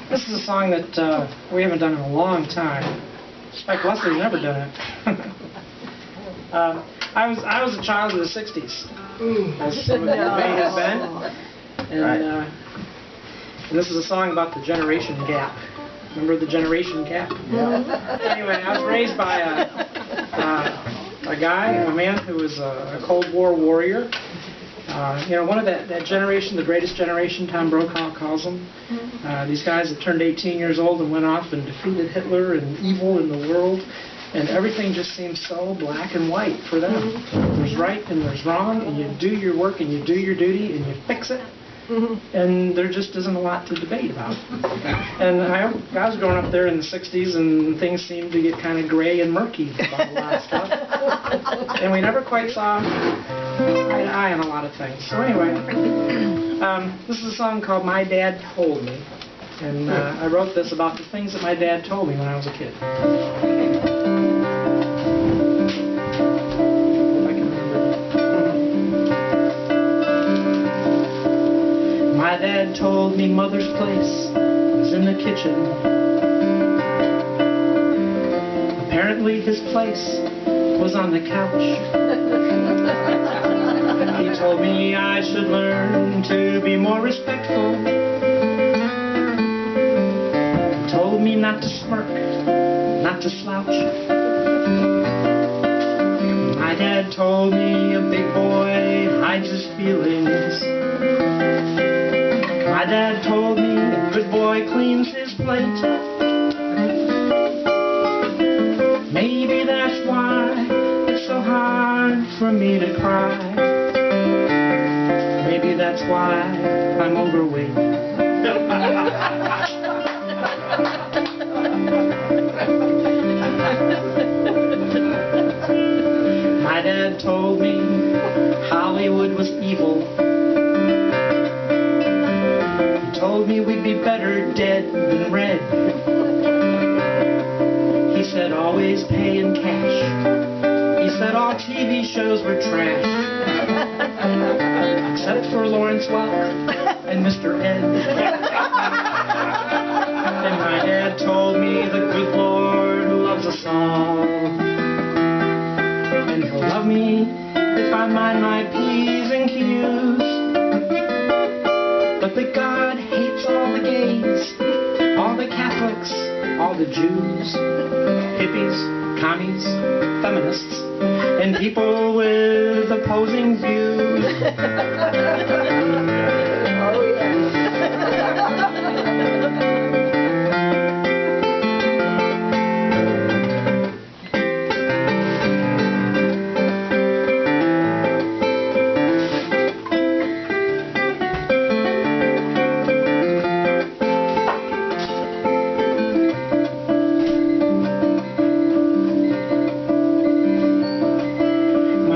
This is a song that we haven't done in a long time. In fact, Leslie's never done it. I was a child of the 60s, as some of you may have been. And this is a song about the generation gap. Remember the generation gap? Yeah. Anyway, I was raised by a man who was a Cold War warrior. You know, one of that generation, the greatest generation, Tom Brokaw calls them. These guys that turned 18 years old and went off and defeated Hitler and evil in the world. And everything just seems so black and white for them. There's right and there's wrong, and you do your work and you do your duty and you fix it. And there just isn't a lot to debate about. And I was growing up there in the 60s, and things seemed to get kind of gray and murky about a lot of stuff. And we never quite saw eye to eye on a lot of things. So anyway, this is a song called My Dad Told Me. And I wrote this about the things that my dad told me when I was a kid. My dad told me mother's place was in the kitchen. Apparently his place was on the couch. He told me I should learn to be more respectful. He told me not to smirk, not to slouch. My dad told me a big boy hides his feelings. My dad told me a good boy cleans his plate. Maybe that's why it's so hard for me to cry. Maybe that's why I'm overweight. My dad told me Hollywood was evil. Told me we'd be better dead than red. He said always pay in cash. He said all TV shows were trash, except for Lawrence Welk and Mr. Ed. And my dad told me the good Lord loves us all, and he'll love me if I mind my P's and Q's. But that God hates all the gays, all the Catholics, all the Jews, hippies, commies, feminists, and people with opposing views. Oh, yeah.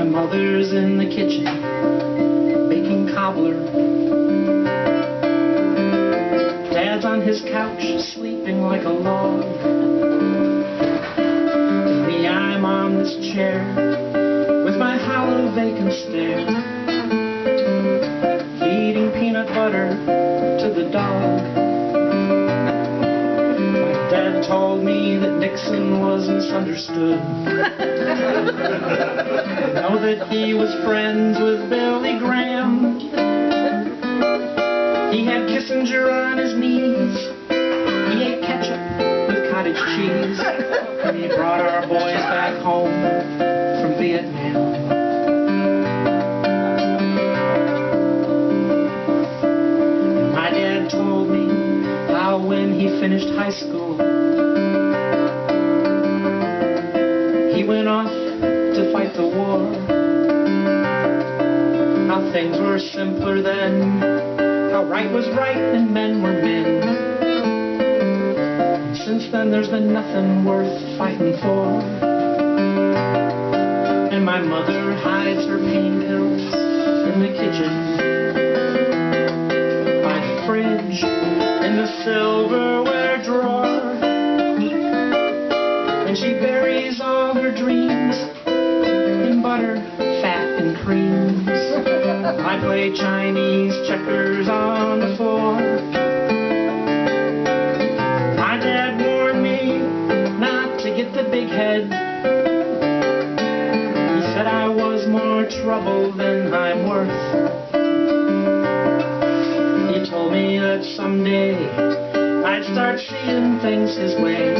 Mother's in the kitchen, baking cobbler. Dad's on his couch, sleeping like a log. And me, I'm on this chair, with my hollow vacant stare, feeding peanut butter to the dog. My dad told me that Nixon was misunderstood. Know that he was friends with Billy Graham. He had Kissinger on his knees. He ate ketchup with cottage cheese. And he brought our boys back home from Vietnam. And my dad told me how when he finished high school, he went off to fight the war. How things were simpler then, how right was right and men were men. And since then there's been nothing worth fighting for. And my mother hides her pain pills in the kitchen, by the fridge, in the silverware drawer. And she buries all her dreams in butter, fat, and creams. I play Chinese checkers on the floor. day, I'd start seeing things his way.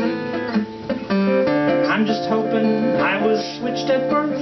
I'm just hoping I was switched at birth.